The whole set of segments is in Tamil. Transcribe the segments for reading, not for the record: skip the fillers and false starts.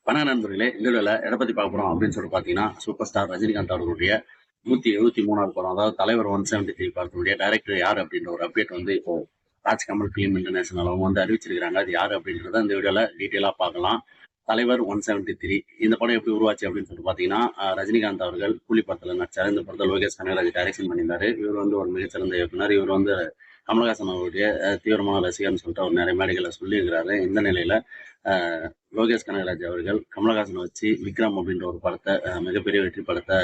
வணக்கம் நண்பர்களே. இந்த வீடியோல எத பத்தி பார்க்க போறோம் அப்படின்னு பார்த்தீங்கன்னா, சூப்பர் ஸ்டார் ரஜினிகாந்த் அவர்களுடைய 173வது படம். அதாவது தலைவர் 173 படத்தினுடைய டைரக்டர் யார் அப்படின்ற ஒரு அப்டேட் வந்து இப்போ ராஜ்கமல் ஃபிலிம் இன்டர்நேஷனல் அவங்க வந்து அறிவிச்சிருக்காங்க. அது யாரு அப்படின்றத இந்த வீடியோல டீட்டெயிலா பார்க்கலாம். தலைவர் 173 இந்த படம் எப்படி உருவாச்சு அப்படின்னு பார்த்தீங்கன்னா, ரஜினிகாந்த் அவர்கள் கூலி படத்துல நடிச்சாரு. இந்த படத்தை லோகேஷ் கனகராஜ் டைரக்ஷன் பண்ணியிருந்தாரு. இவர் வந்து ஒரு மிகச்சிறந்த இயக்குனர். இவர் வந்து கமலஹாசன் அவருடைய தீவிரமான ரசிகர்னு சொல்லிட்டு அவர் நிறைய மேடைகளை சொல்லியிருக்கிறாரு. இந்த நிலையில லோகேஷ் கனகராஜ் அவர்கள் கமலஹாசனை வச்சு விக்ரம் அப்படின்ற ஒரு படத்தை மிகப்பெரிய வெற்றி படத்தை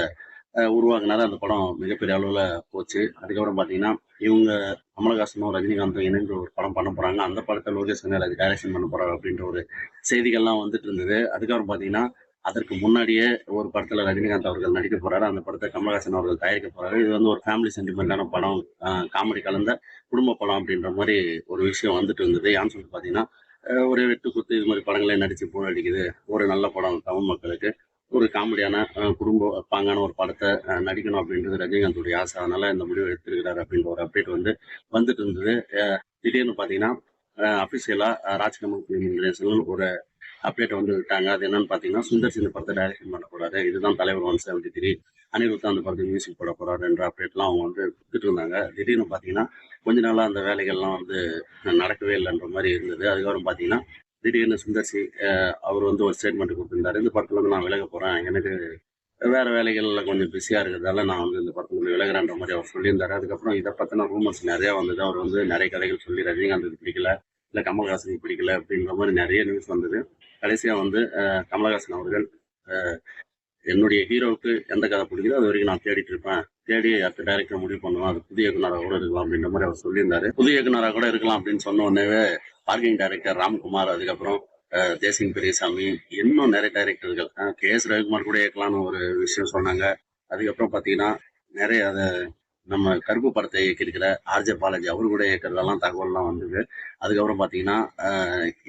உருவாக்குனாரு. அந்த படம் மிகப்பெரிய அளவுல போச்சு. அதுக்கப்புறம் பாத்தீங்கன்னா இவங்க கமலஹாசனும் ரஜினிகாந்தும் இணைந்து ஒரு படம் பண்ண போறாங்க. அந்த படத்தை லோகேஷ் கனகராஜ் டைரக்ஷன் பண்ண போறாரு அப்படின்ற ஒரு செய்திகள்லாம் வந்துட்டு இருந்தது. அதுக்கப்புறம் பாத்தீங்கன்னா அதற்கு முன்னாடியே ஒரு படத்துல ரஜினிகாந்த் அவர்கள் நடிக்க போறாரு. அந்த படத்தை கமலஹாசன் அவர்கள் தயாரிக்க போறாரு. இது வந்து ஒரு ஃபேமிலி சென்டிமெண்டான படம், காமெடி கலந்த குடும்ப படம் அப்படின்ற மாதிரி ஒரு விஷயம் வந்துட்டு இருந்தது. ஏன்னு சொல்லிட்டு பாத்தீங்கன்னா ஒரு வெட்டு குத்து இது மாதிரி படங்களே நடிச்சு போர் அடிக்குது. ஒரு நல்ல படம் தமிழ் மக்களுக்கு ஒரு காமெடியான குடும்ப பாங்கான ஒரு படத்தை நடிக்கணும் அப்படின்றது ரஜினிகாந்துடைய ஆசை. அதனால இந்த முடிவு எடுத்திருக்கிறாரு அப்படின்ற ஒரு அப்டேட் வந்து வந்துட்டு இருந்தது. திடீர்னு பாத்தீங்கன்னா அபிஷியலா ராஜ்கமல் ஃபிலிம் இன்டர்நேஷனல் ஒரு அப்டேட் வந்து விட்டாங்க. அது என்னன்னு பாத்தீங்கன்னா, சுந்தர் சி இந்த படத்தை டைரக்ஷன் பண்ண போறாரு. இதுதான் தலைவர் 173. அனிருத் அந்த படத்துக்கு மியூசிக் போட போறாரு என்ற அப்டேட்லாம் அவங்க வந்து கொடுத்துட்டு இருந்தாங்க. திடீர்னு பாத்தீங்கன்னா கொஞ்ச நாளா அந்த வேலைகள்லாம் வந்து நடக்கவே இல்லைன்ற மாதிரி இருந்தது. அதுக்கப்புறம் பாத்தீங்கன்னா திடீர்னு சுந்தர் சி அவர் வந்து ஒரு ஸ்டேட்மெண்ட் கொடுத்திருந்தாரு. இந்த படத்துல இருந்து நான் விலக போறேன். எனக்கு வேற வேலைகள்ல கொஞ்சம் பிஸியா இருக்கிறதால நான் வந்து இந்த படத்துல இருந்து விலகுறேன்ற மாதிரி அவர் சொல்லியிருந்தாரு. அதுக்கப்புறம் இதை பத்தின ரூமர்ஸ் நிறைய வந்தது. அவர் வந்து நிறைய கதைகள் சொல்லி ரஜினிகாந்துக்கு பிடிக்கல, இல்ல கமல்ஹாசனுக்கு பிடிக்கல அப்படின்ற மாதிரி நிறைய நியூஸ் வந்தது. கடைசியா வந்து கமலஹாசன் அவர்கள் என்னுடைய ஹீரோவுக்கு எந்த கதை பிடிக்குதோ அது வரைக்கும் நான் தேடிட்டு இருப்பேன். தேடி அடுத்த டைரக்டர் முடிவு பண்ணுவேன். அது புதிய இயக்குனராக கூட இருக்கலாம் அப்படின்ற மாதிரி அவர் சொல்லியிருந்தாரு. புதிய இயக்குனராக கூட இருக்கலாம் அப்படின்னு சொன்ன உடனே பார்க்கிங் டைரக்டர் ராம்குமார், அதுக்கப்புறம் ஜெய்சிங் பெரியசாமி, இன்னும் நிறைய டைரக்டர்கள் கே.எஸ். ரவிக்குமார் கூட இயக்கலாம்னு ஒரு விஷயம் சொன்னாங்க. அதுக்கப்புறம் பாத்தீங்கன்னா நிறைய நம்ம கருப்பு படத்தை இயக்கியிருக்கிற ஆர்ஜே பாலாஜி அவரு கூட இயக்கிறதெல்லாம் தகவல்லாம் வந்தது. அதுக்கப்புறம் பாத்தீங்கன்னா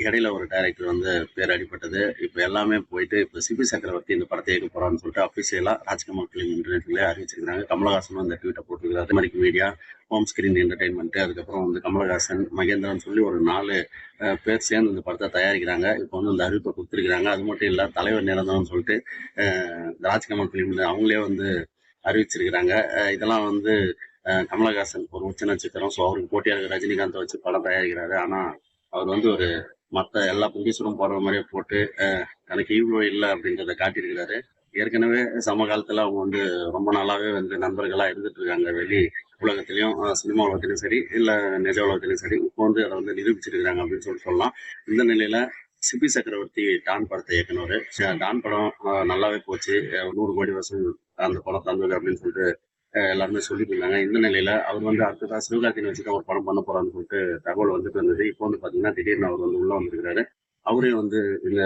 இடையில ஒரு டைரக்டர் வந்து பேர் அடிபட்டது. இப்ப எல்லாமே போயிட்டு இப்ப சிபி சக்கரவர்த்தி இந்த படத்தை இயக்க போறான்னு சொல்லிட்டு அபிஷியலா ராஜ்கமல் பிலிம் இன்டர்நெட்ல அறிவிச்சிருக்காங்க. கமலஹாசனும் அந்த ட்வீட்டை போட்டிருக்காரு. அமெரிக்க மீடியா, ஹோம் ஸ்கிரீன் என்டர்டைன்மெண்ட், அதுக்கப்புறம் வந்து கமலஹாசன், மகேந்திரன் சொல்லி ஒரு 4 பேர் சேர்ந்து இந்த படத்தை தயாரிக்கிறாங்க. இப்போ வந்து இந்த அறிவிப்பை கொடுத்துருக்காங்க. அது மட்டும் இல்ல, தலைவர் நிரந்தரம்னு சொல்லிட்டு ராஜ்கமல் பிலிம்ல அவங்களே வந்து அறிவிச்சிருக்கிறாங்க. இதெல்லாம் வந்து கமலஹாசன் ஒரு உச்ச நட்சத்திரம். ஸோ அவருக்கு போட்டியாக இருக்கிற ரஜினிகாந்தை வச்சு படம் தயாரிக்கிறாரு. ஆனா அவர் வந்து ஒரு மற்ற எல்லா ப்ரொடியூசரும் போடுற மாதிரியே போட்டு எனக்கு ஈவோ இல்லை அப்படின்றத காட்டியிருக்கிறாரு. ஏற்கனவே சமகாலத்துல அவங்க வந்து ரொம்ப நாளாவே வந்து நண்பர்களா இருந்துட்டு இருக்காங்க. வெளி உலகத்திலையும் சினிமா உலகத்திலையும் சரி, இல்ல நிஜ உலகத்திலையும் சரி. இப்போ வந்து அதை வந்து நிரூபிச்சிருக்கிறாங்க அப்படின்னு சொல்லலாம். இந்த நிலையில சிபி சக்கரவர்த்தி டான் படத்தை இயக்குனவர். டான் படம் நல்லாவே போச்சு. 100 கோடி வசூல் அந்த படம் தந்தது அப்படின்னு சொல்லிட்டு எல்லாருமே சொல்லிட்டு இருந்தாங்க. இந்த நிலையில அவர் வந்து அடுத்ததா சிவகார்த்திகேயன் வச்சுதான் ஒரு படம் பண்ண போறான்னு சொல்லிட்டு தகவல் வந்துட்டு இருந்தது. இப்போ வந்து பாத்தீங்கன்னா திடீர்னு அவர் வந்து உள்ள வந்திருக்கிறாரு. அவரே வந்து இந்த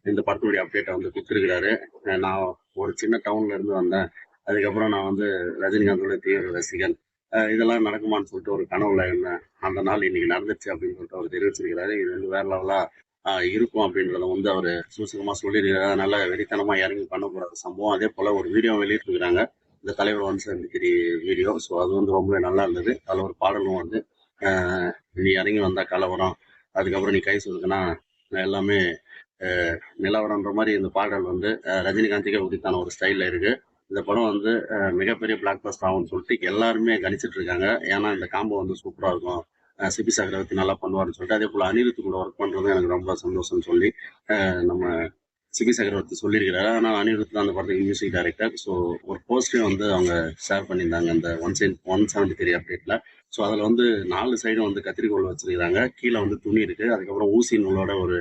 இந்த படத்துடைய அப்டேட்டை வந்து கொடுத்துருக்கிறாரு. நான் ஒரு சின்ன டவுன்ல இருந்து வந்தேன். அதுக்கப்புறம் நான் வந்து ரஜினிகாந்தோட தீவிர ரசிகன். இதெல்லாம் நடக்குமான்னு சொல்லிட்டு ஒரு கனவுல இருந்தேன். அந்த நாள் இன்னைக்கு நடந்துச்சு அப்படின்னு சொல்லிட்டு அவர் தெரிவிச்சிருக்கிறாரு. இது வந்து வேற லெவலா இருக்கும் அப்படின்றத வந்து அவர் சூசகமா சொல்லியிருக்கிறாரு. அதனால வெறித்தனமா இறங்கி பண்ணக்கூடாத சம்பவம். அதே போல ஒரு வீடியோ வெளியிட்டிருக்கிறாங்க. இந்த தலைவர் 173 வீடியோ. ஸோ அது வந்து ரொம்பவே நல்லா இருந்தது. அதுல ஒரு பாடலும் வந்து நீ இறங்கி வந்தா கலவரம், அதுக்கப்புறம் நீ கை சொதுக்குனா எல்லாமே நிலவரன்ற மாதிரி இந்த பாடல் வந்து ரஜினிகாந்துக்கே உரித்தான ஒரு ஸ்டைல்ல இருக்கு. இந்த படம் வந்து மிகப்பெரிய பிளாக் பஸ்டர் ஆகும்னு சொல்லிட்டு எல்லாருமே கணிச்சிட்டு இருக்காங்க. ஏன்னா இந்த காம்போ வந்து சூப்பரா இருக்கும். சிபி சக்கரவர்த்தி நல்லா பண்ணுவாருன்னு சொல்லிட்டு, அதே போல அனிருத் கூட ஒர்க் பண்றது எனக்கு ரொம்ப சந்தோஷம்னு சொல்லி நம்ம சிபி சக்கரவர்த்தி சொல்லியிருக்கிறாரு. ஆனால் அனிருத் தான் அந்த படத்துக்கு மியூசிக் டைரக்டர். ஸோ ஒரு போஸ்டையும் வந்து அவங்க ஷேர் பண்ணியிருந்தாங்க அந்த 173 அப்டேட்ல. ஸோ அதில் வந்து 4 சைடும் வந்து கத்திரிக்கோள் வச்சிருக்கிறாங்க. கீழே வந்து துணி இருக்கு. அதுக்கப்புறம் ஊசி நூலோட ஒரு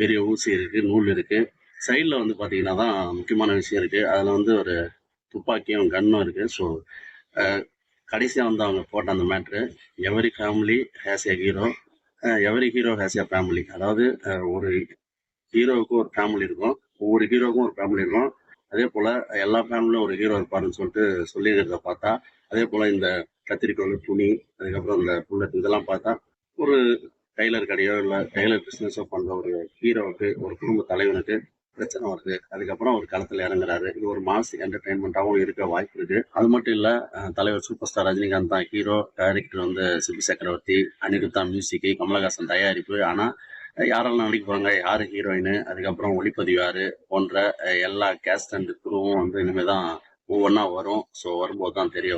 பெரிய ஊசி இருக்கு, நூல் இருக்கு. சைடில் வந்து பார்த்தீங்கன்னா தான் முக்கியமான விஷயம் இருக்கு. அதில் வந்து ஒரு துப்பாக்கியும் கன்னும் இருக்கு. ஸோ கடைசியா வந்து அவங்க போட்ட அந்த matter, every family has a hero, every hero has a family. அதாவது ஒரு ஹீரோவுக்கும் ஒரு ஃபேமிலி இருக்கும், ஒவ்வொரு ஹீரோவுக்கும் ஒரு ஃபேமிலி இருக்கும். அதே போல எல்லா ஃபேமிலியும் ஒரு ஹீரோ இருப்பாருன்னு சொல்லிட்டு சொல்லியிருக்கிறத பார்த்தா, அதே போல இந்த கத்திரிக்கோள், துணி, அதுக்கப்புறம் இந்த புல்லட் இதெல்லாம் பார்த்தா ஒரு டெய்லர் கடையோ இல்லை டெய்லர் பிஸ்னஸோ பண்ற ஒரு ஹீரோவுக்கு, ஒரு குடும்ப தலைவனுக்கு பிரச்சனை வருது. அதுக்கப்புறம் ஒரு களத்துல இறங்குறாரு. இது ஒரு மாஸ் என்டர்டைன்மெண்ட்டாகவும் இருக்க வாய்ப்பு இருக்கு. அது மட்டும் இல்ல, தலைவர் சூப்பர் ஸ்டார் ரஜினிகாந்த் தான் ஹீரோ, டைரக்டர் வந்து சிபி சக்கரவர்த்தி, அனிருத் தான் மியூசிக், கமலஹாசன் தயாரிப்பு. ஆனா யாரெல்லாம் நடிக்க போறாங்க, யாரு ஹீரோயின், அதுக்கப்புறம் ஒளிப்பதிவு யாரு போன்ற எல்லா கேஸ்ட் அண்ட் குரூவும் வந்து இனிமே தான் ஒவ்வொன்னா வரும். ஸோ வரும்போது தான் தெரிய வரும்.